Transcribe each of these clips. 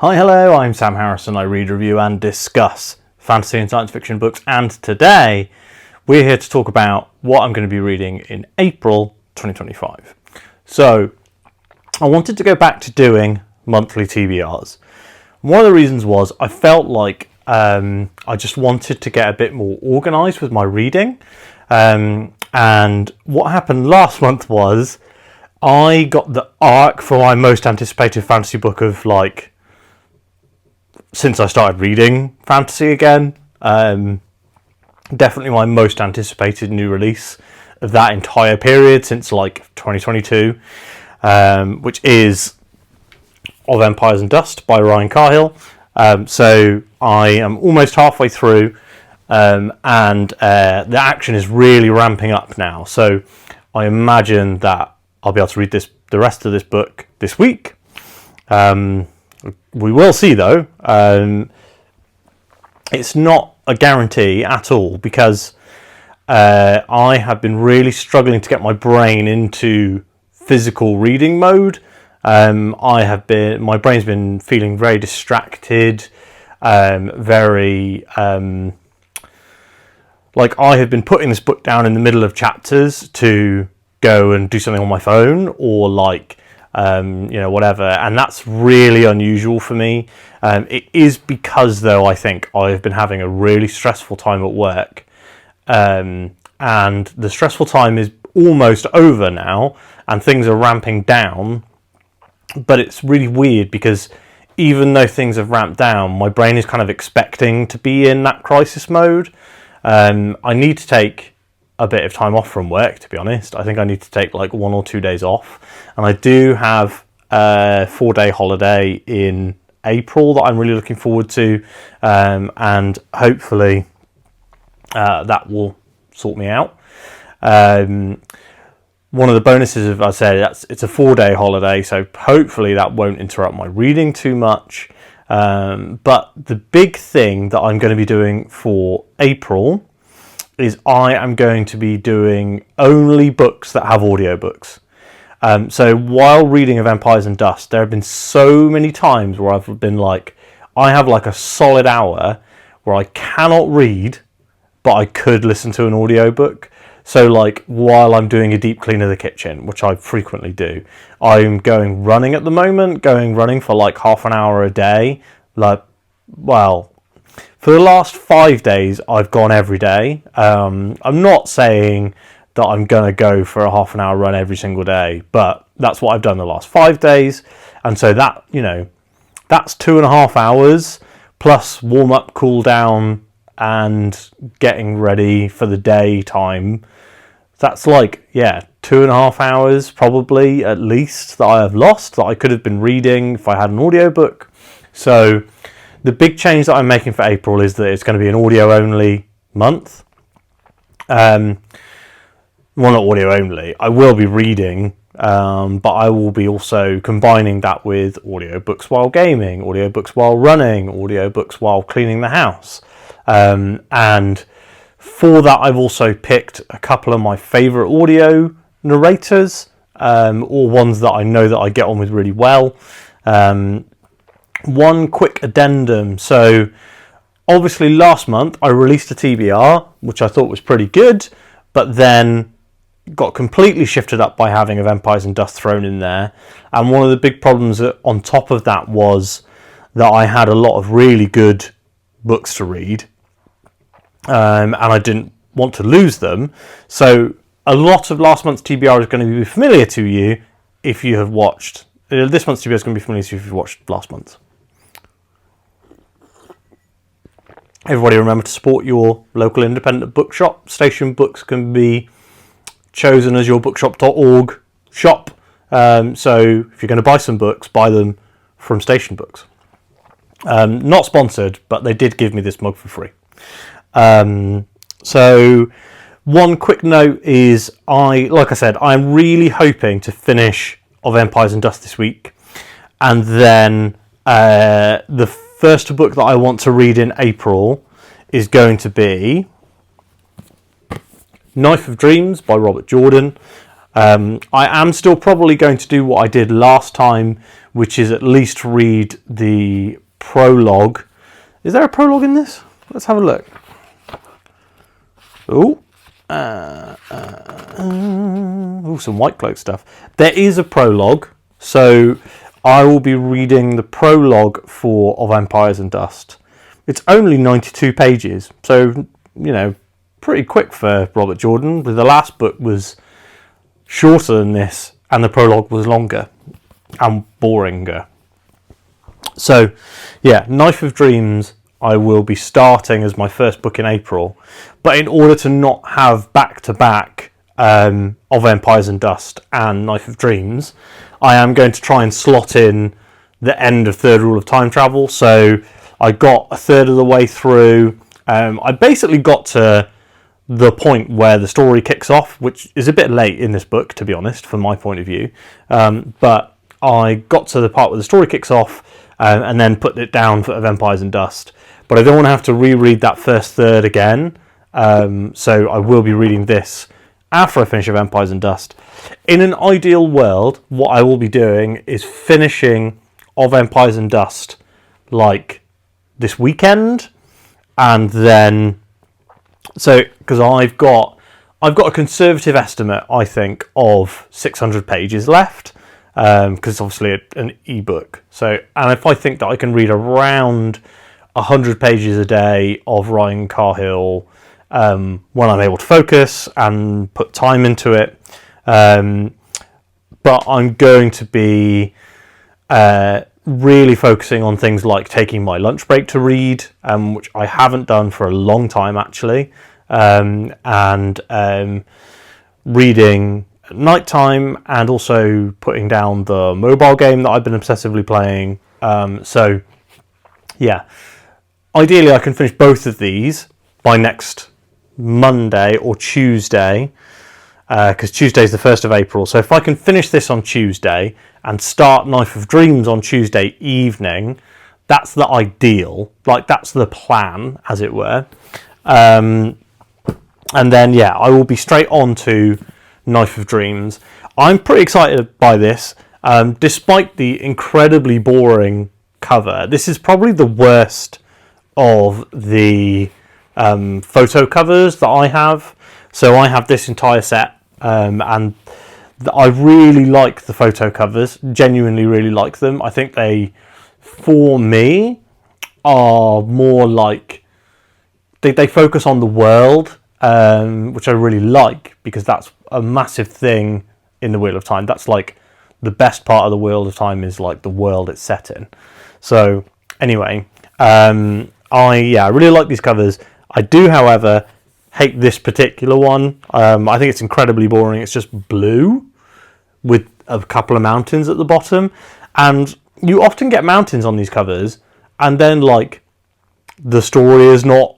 Hi, hello, I'm Sam Harrison. I read, review and discuss fantasy and science fiction books, and today we're here to talk about what I'm going to be reading in April 2025. So I wanted to go back to doing monthly TBRs. One of the reasons was I felt like I just wanted to get a bit more organised with my reading, and what happened last month was I got the arc for my most anticipated fantasy book of since I started reading fantasy again. Definitely my most anticipated new release of that entire period since 2022, which is Of Empires and Dust by Ryan Cahill. So I am almost halfway through, and the action is really ramping up now. So I imagine that I'll be able to read the rest of this book this week. We will see though. It's not a guarantee at all because I have been really struggling to get my brain into physical reading mode. My brain's been feeling very distracted, like I have been putting this book down in the middle of chapters to go and do something on my phone or whatever, and that's really unusual for me. It is because, though, I think I've been having a really stressful time at work, and the stressful time is almost over now, and things are ramping down. But it's really weird because even though things have ramped down, my brain is kind of expecting to be in that crisis mode. I need to take a bit of time off from work, to be honest. I think I need to take 1 or 2 days off, and I do have a 4-day holiday in April that I'm really looking forward to, and hopefully that will sort me out. One of the bonuses of, I said, it's a 4-day holiday, so hopefully that won't interrupt my reading too much. But the big thing that I'm going to be doing for April is I am going to be doing only books that have audiobooks. So while reading Of Empires and Dust, there have been so many times where I've been I have a solid hour where I cannot read, but I could listen to an audiobook. So while I'm doing a deep clean of the kitchen, which I frequently do, I'm going running at the moment, for half an hour a day. For the last 5 days, I've gone every day. I'm not saying that I'm going to go for a half an hour run every single day, but that's what I've done the last 5 days. And so that's 2.5 hours plus warm up, cool down, and getting ready for the daytime. That's 2.5 hours probably at least that I have lost, that I could have been reading if I had an audiobook. So the big change that I'm making for April is that it's going to be an audio only month. Well, not audio only. I will be reading, but I will be also combining that with audiobooks while gaming, audiobooks while running, audiobooks while cleaning the house. And for that, I've also picked a couple of my favourite audio narrators, or ones that I know that I get on with really well. One quick addendum. So obviously last month I released a TBR, which I thought was pretty good, but then got completely shifted up by having Of Empires and Dust thrown in there. And one of the big problems on top of that was that I had a lot of really good books to read, and I didn't want to lose them. So a lot of last month's TBR is going to be familiar to you if you have watched. This month's TBR is going to be familiar to you if you've watched last month's. Everybody remember to support your local independent bookshop. Station Books can be chosen as your bookshop.org shop. So if you're going to buy some books, buy them from Station Books. Not sponsored, but they did give me this mug for free. So one quick note is, like I said, I'm really hoping to finish Of Empires and Dust this week. And then the first book that I want to read in April is going to be Knife of Dreams by Robert Jordan. I am still probably going to do what I did last time, which is at least read the prologue. Is there a prologue in this? Let's have a look. Oh, some White Cloak stuff. There is a prologue, so I will be reading the prologue for Of Empires and Dust. It's only 92 pages, so, pretty quick for Robert Jordan. The last book was shorter than this, and the prologue was longer and boringer. So, Knife of Dreams I will be starting as my first book in April, but in order to not have back-to-back Of Empires and Dust and Knife of Dreams, I am going to try and slot in the end of Third Rule of Time Travel. So I got a third of the way through. I basically got to the point where the story kicks off, which is a bit late in this book, to be honest, from my point of view. But I got to the part where the story kicks off and then put it down for Of Empires and Dust. But I don't want to have to reread that first third again. So I will be reading this after I finish Of Empires and Dust. In an ideal world, what I will be doing is finishing Of Empires and Dust like this weekend, and then because I've got a conservative estimate, I think, of 600 pages left, because it's obviously an ebook. So, and if I think that I can read around 100 pages a day of Ryan Cahill when I'm able to focus and put time into it, but I'm going to be really focusing on things like taking my lunch break to read, which I haven't done for a long time actually, and reading at night time, and also putting down the mobile game that I've been obsessively playing. So yeah, ideally I can finish both of these by next Monday or Tuesday, because Tuesday is the 1st of April. So if I can finish this on Tuesday and start Knife of Dreams on Tuesday evening, that's the ideal. Like, that's the plan, as it were. And then, I will be straight on to Knife of Dreams. I'm pretty excited by this, despite the incredibly boring cover. This is probably the worst of the photo covers that I have. So I have this entire set, and I really like the photo covers, genuinely really like them. I think they, for me, are more like, they focus on the world, which I really like, because that's a massive thing in the Wheel of Time. That's like the best part of the Wheel of Time, is like the world it's set in. So anyway, I really like these covers. I do, however, hate this particular one. I think it's incredibly boring. It's just blue with a couple of mountains at the bottom, and you often get mountains on these covers, and then like the story is not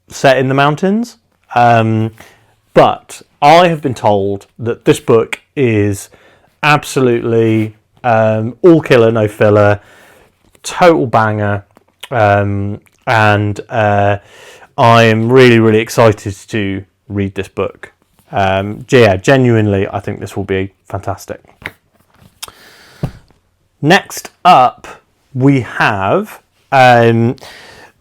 set in the mountains. But I have been told that this book is absolutely all killer, no filler, total banger, and I am really, really excited to read this book. Genuinely, I think this will be fantastic. Next up, we have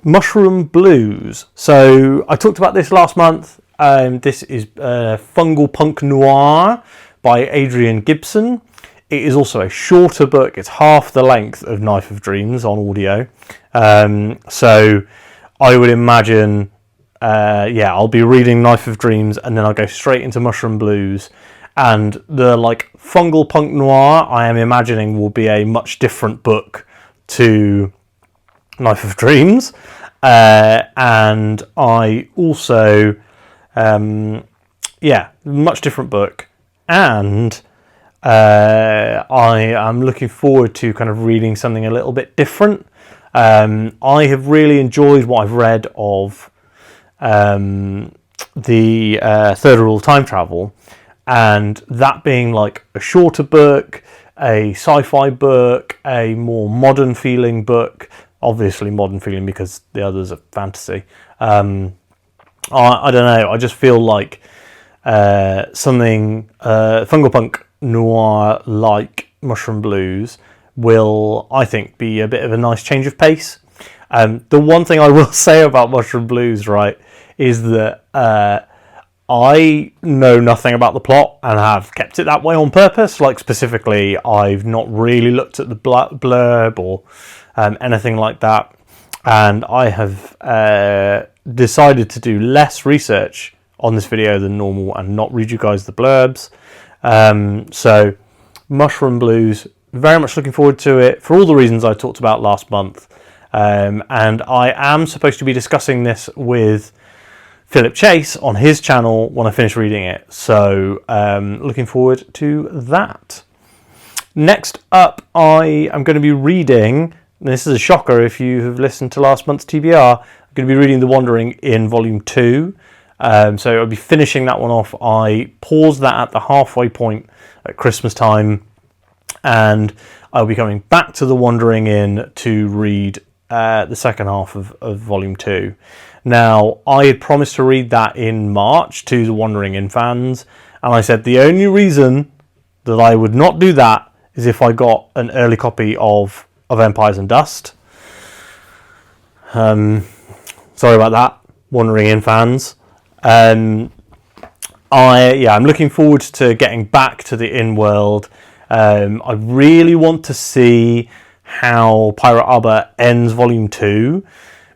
Mushroom Blues. So I talked about this last month. This is Fungal Punk Noir by Adrian Gibson. It is also a shorter book. It's half the length of Knife of Dreams on audio. So I would imagine, I'll be reading Knife of Dreams, and then I'll go straight into Mushroom Blues. And the Fungal Punk Noir, I am imagining, will be a much different book to Knife of Dreams. And I also, much different book. And I am looking forward to kind of reading something a little bit different. I have really enjoyed what I've read of the Third Rule of Time Travel, and that being like a shorter book, a sci-fi book, a more modern feeling book. Obviously modern feeling because the others are fantasy. I don't know, I just feel like something Fungal Punk Noir like Mushroom Blues will, I think, be a bit of a nice change of pace. The one thing I will say about Mushroom Blues, right, is that I know nothing about the plot and have kept it that way on purpose. Like, specifically, I've not really looked at the blurb or anything like that. And I have decided to do less research on this video than normal and not read you guys the blurbs. So, Mushroom Blues, very much looking forward to it for all the reasons I talked about last month. And I am supposed to be discussing this with Philip Chase on his channel when I finish reading it. So, looking forward to that. Next up, I am going to be reading, and this is a shocker if you have listened to last month's TBR, I'm going to be reading The Wandering in Volume 2. So I'll be finishing that one off. I paused that at the halfway point at Christmas time, and I'll be coming back to The Wandering Inn to read the second half of Volume 2. Now, I had promised to read that in March to the Wandering Inn fans, and I said the only reason that I would not do that is if I got an early copy of Empires and Dust. Sorry about that, Wandering Inn fans. I'm looking forward to getting back to the Inn world. I really want to see how Pirate Arbor ends Volume 2,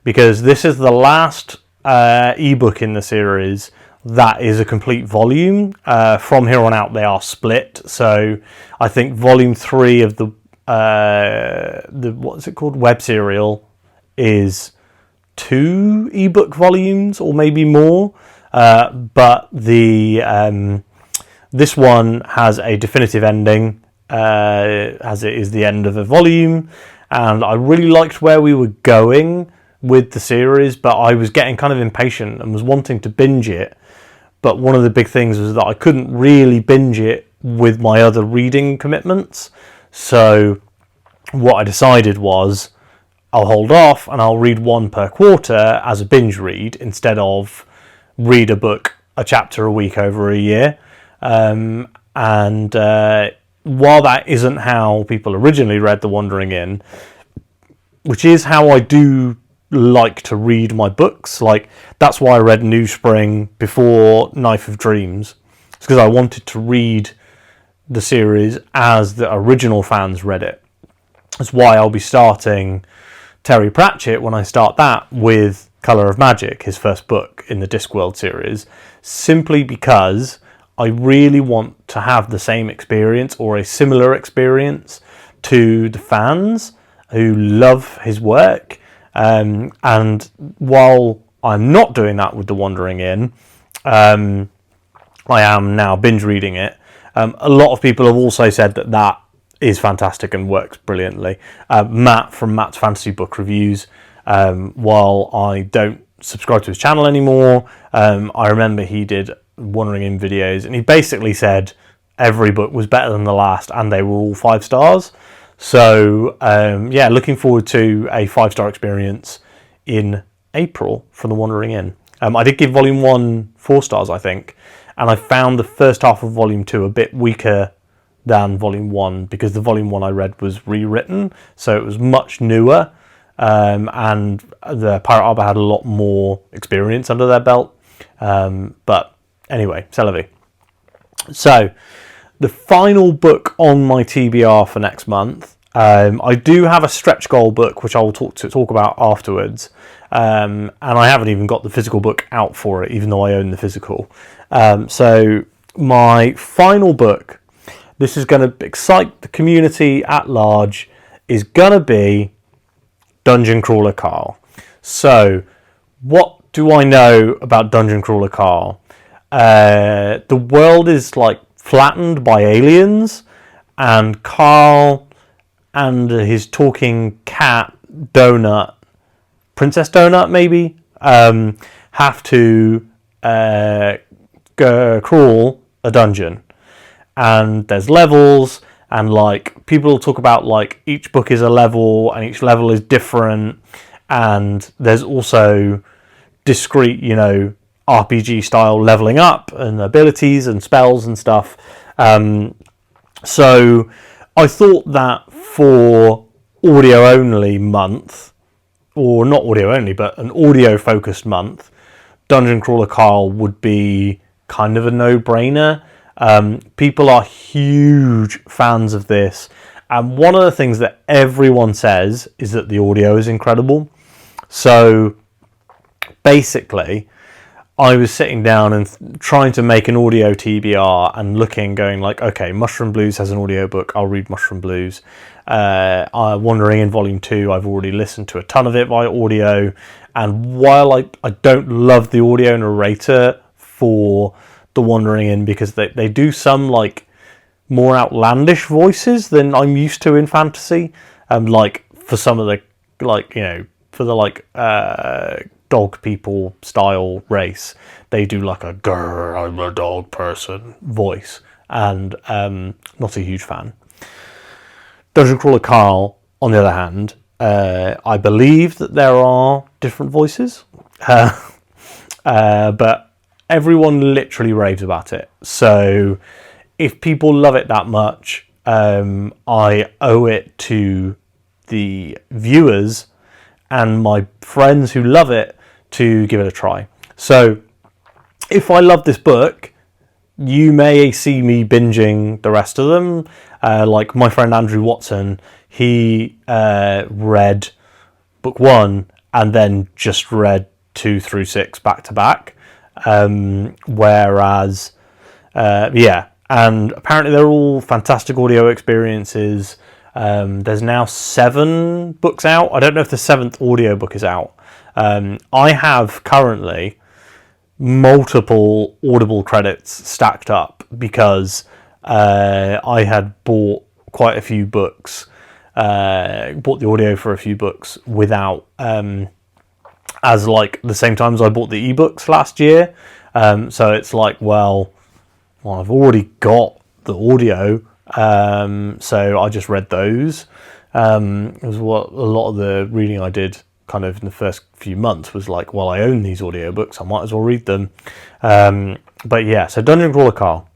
because this is the last ebook in the series that is a complete volume. From here on out, they are split. So I think Volume 3 of the what's it called, web serial is 2 ebook volumes or maybe more. But the this one has a definitive ending, as it is the end of a volume, and I really liked where we were going with the series, but I was getting kind of impatient and was wanting to binge it. But one of the big things was that I couldn't really binge it with my other reading commitments. So what I decided was I'll hold off and I'll read one per quarter as a binge read instead of read a chapter a week over a year. And while that isn't how people originally read The Wandering Inn, which is how I do like to read my books, like that's why I read New Spring before Knife of Dreams. It's because I wanted to read the series as the original fans read it. That's why I'll be starting Terry Pratchett when I start that with Colour of Magic, his first book in the Discworld series, simply because I really want to have the same experience or a similar experience to the fans who love his work. And while I'm not doing that with The Wandering Inn, I am now binge reading it. A lot of people have also said that is fantastic and works brilliantly. Matt from Matt's Fantasy Book Reviews, while I don't subscribe to his channel anymore, I remember he did Wandering Inn videos, and he basically said every book was better than the last and they were all 5 stars. So looking forward to a 5-star experience in April from The Wandering Inn. I did give Volume 1 4 stars, I think, and I found the first half of Volume 2 a bit weaker than Volume 1 because the Volume 1 I read was rewritten, so it was much newer, and the Pirate Arbor had a lot more experience under their belt. But anyway, c'est la vie. So, the final book on my TBR for next month, I do have a stretch goal book which I will talk about afterwards, and I haven't even got the physical book out for it, even though I own the physical. So my final book, this is going to excite the community at large, is going to be Dungeon Crawler Carl. So what do I know about Dungeon Crawler Carl? The world is like flattened by aliens, and Carl and his talking cat Donut, Princess Donut maybe, have to crawl a dungeon, and there's levels, and like people talk about like each book is a level and each level is different, and there's also discrete, RPG style leveling up and abilities and spells and stuff. So I thought that for audio only month, or not audio only, but an audio focused month, Dungeon Crawler Carl would be kind of a no-brainer. People are huge fans of this, and one of the things that everyone says is that the audio is incredible. So basically, I was sitting down and trying to make an audio TBR and going like, okay, Mushroom Blues has an audiobook, I'll read Mushroom Blues. Wandering in Volume 2, I've already listened to a ton of it via audio, and while I don't love the audio narrator for the Wandering In, because they do some like more outlandish voices than I'm used to in fantasy, like for some of the, like, you know, for the like dog people style race, they do like a grr, I'm a dog person voice, and not a huge fan. Dungeon Crawler Carl, on the other hand, I believe that there are different voices, but everyone literally raves about it. So if people love it that much, I owe it to the viewers and my friends who love it to give it a try. So if I love this book, you may see me binging the rest of them. Like my friend Andrew Watson, he read book 1 and then just read 2 through 6 back to back. Whereas, and apparently they're all fantastic audio experiences. There's now 7 books out. I don't know if the 7th audiobook is out. I have currently multiple Audible credits stacked up because I had bought quite a few books, bought the audio for a few books without, as like the same time as I bought the ebooks last year. So it's like, well, I've already got the audio, so I just read those. It was what a lot of the reading I did kind of in the first few months was like, well, I own these audiobooks, I might as well read them. But yeah, so Dungeon Crawler Carl,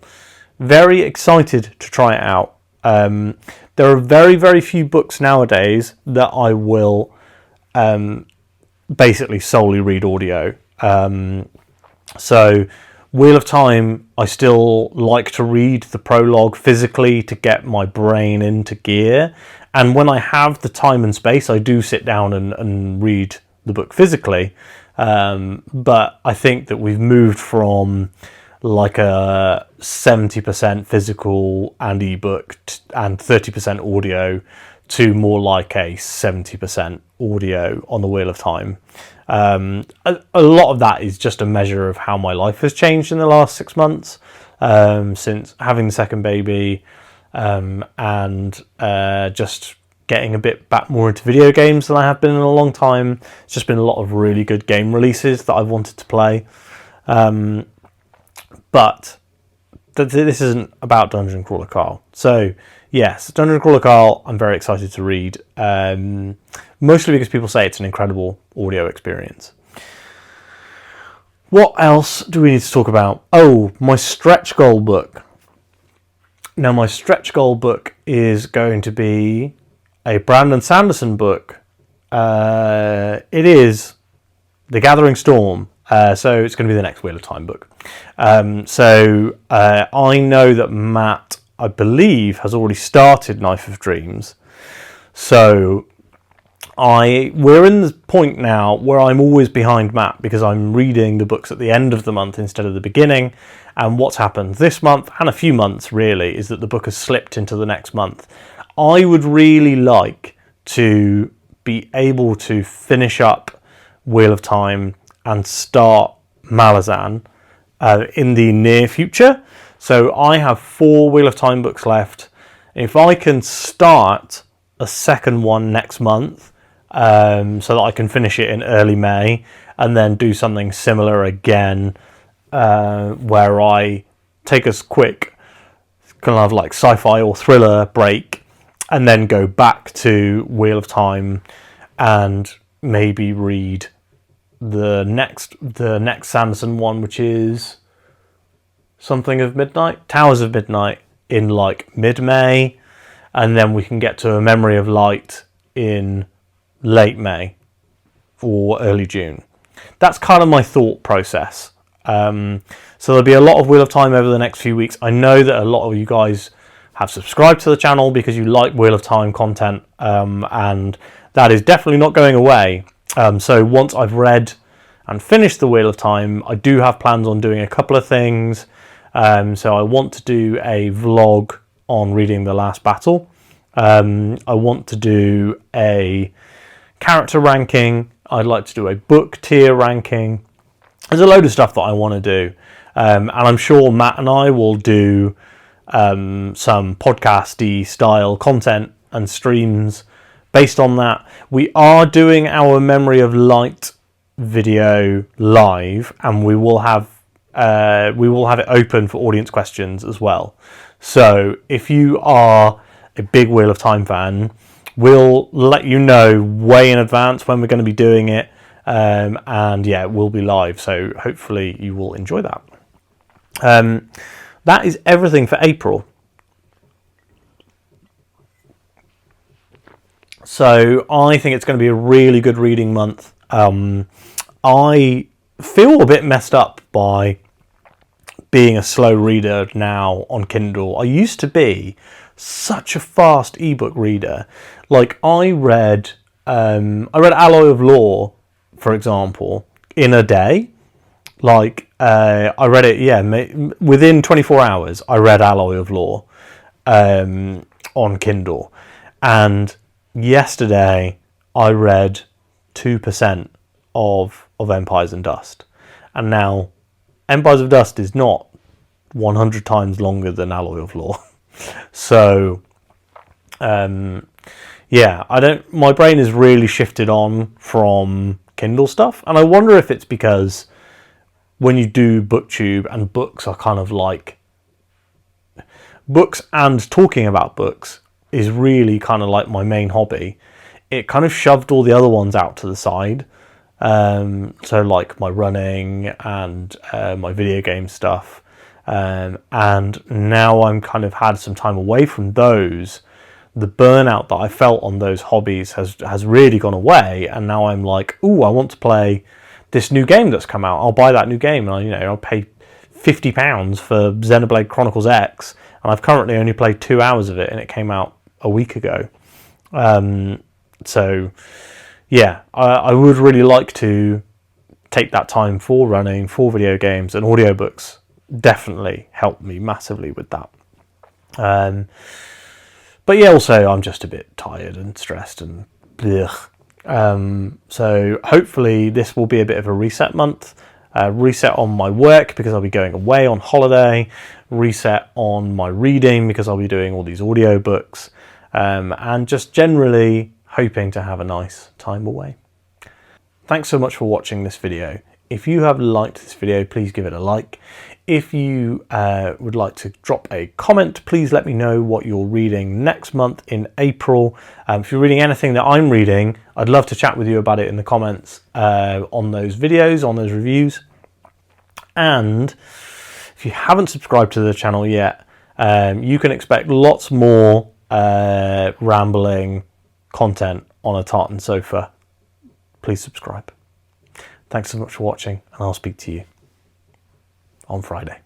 very excited to try it out. There are very, very few books nowadays that I will basically solely read audio. So Wheel of Time, I still like to read the prologue physically to get my brain into gear. And when I have the time and space, I do sit down and read the book physically. But I think that we've moved from like a 70% physical and ebook and 30% audio to more like a 70% audio on the Wheel of Time. A lot of that is just a measure of how my life has changed in the last 6 months, since having the second baby, and just getting a bit back more into video games than I have been in a long time. It's just been a lot of really good game releases that I've wanted to play. But this isn't about Dungeon Crawler Carl. So yes, Dungeon Crawler Carl, I'm very excited to read, mostly because people say it's an incredible audio experience. What else do we need to talk about? Oh, my stretch goal book. Now, my stretch goal book is going to be a Brandon Sanderson book. It is The Gathering Storm. So it's going to be the next Wheel of Time book. I know that Matt, I believe, has already started Knife of Dreams. So we're in the point now where I'm always behind Matt because I'm reading the books at the end of the month instead of the beginning. And what's happened this month and a few months really is that the book has slipped into the next month. I would really like to be able to finish up Wheel of Time and start Malazan in the near future. So I have 4 Wheel of Time books left. If I can start a second one next month, so that I can finish it in early May, and then do something similar again, where I take a quick kind of like sci-fi or thriller break, and then go back to Wheel of Time and maybe read the next Sanderson one, which is something of Midnight, Towers of Midnight, in like mid-May, and then we can get to A Memory of Light in late May or early June. That's kind of my thought process. So there'll be a lot of Wheel of Time over the next few weeks. I know that a lot of you guys have subscribed to the channel because you like Wheel of Time content, and that is definitely not going away. So once I've read and finished the Wheel of Time, I do have plans on doing a couple of things. So I want to do a vlog on reading The Last Battle. I want to do a character ranking. I'd like to do a book tier ranking. There's a load of stuff that I want to do. And I'm sure Matt and I will do some podcasty style content and streams based on that. We are doing our Memory of Light video live, and we will have it open for audience questions as well. So if you are a big Wheel of Time fan, we'll let you know way in advance when we're going to be doing it, and yeah, it will be live, so hopefully you will enjoy that. That is everything for April. So I think it's going to be a really good reading month. I feel a bit messed up by being a slow reader now on Kindle. I used to be such a fast ebook reader. Like I read Alloy of Law, for example, in a day. Like I read it, within 24 hours. I read Alloy of Law on Kindle, and yesterday I read 2% of Empires and Dust, and now Empires of Dust is not 100 times longer than Alloy of Law. So my brain is really shifted on from Kindle stuff, and I wonder if it's because when you do booktube, and books are kind of like books, and talking about books is really kind of like my main hobby, it kind of shoved all the other ones out to the side. So like my running and my video game stuff, and now I'm kind of had some time away from those. The burnout that I felt on those hobbies has really gone away, and now I'm like, ooh, I want to play this new game that's come out. I'll buy that new game, and I'll pay £50 for Xenoblade Chronicles X, and I've currently only played 2 hours of it, and it came out a week ago. So yeah, I would really like to take that time for running, for video games, and audiobooks definitely help me massively with that. But yeah, also I'm just a bit tired and stressed and blech. So hopefully this will be a bit of a reset month, reset on my work because I'll be going away on holiday, reset on my reading because I'll be doing all these audiobooks, and just generally hoping to have a nice time away. Thanks so much for watching this video. If you have liked this video, please give it a like. If you would like to drop a comment, please let me know what you're reading next month in April. If you're reading anything that I'm reading, I'd love to chat with you about it in the comments on those videos, on those reviews. And if you haven't subscribed to the channel yet, you can expect lots more rambling content on a tartan sofa. Please subscribe. Thanks so much for watching, and I'll speak to you on Friday.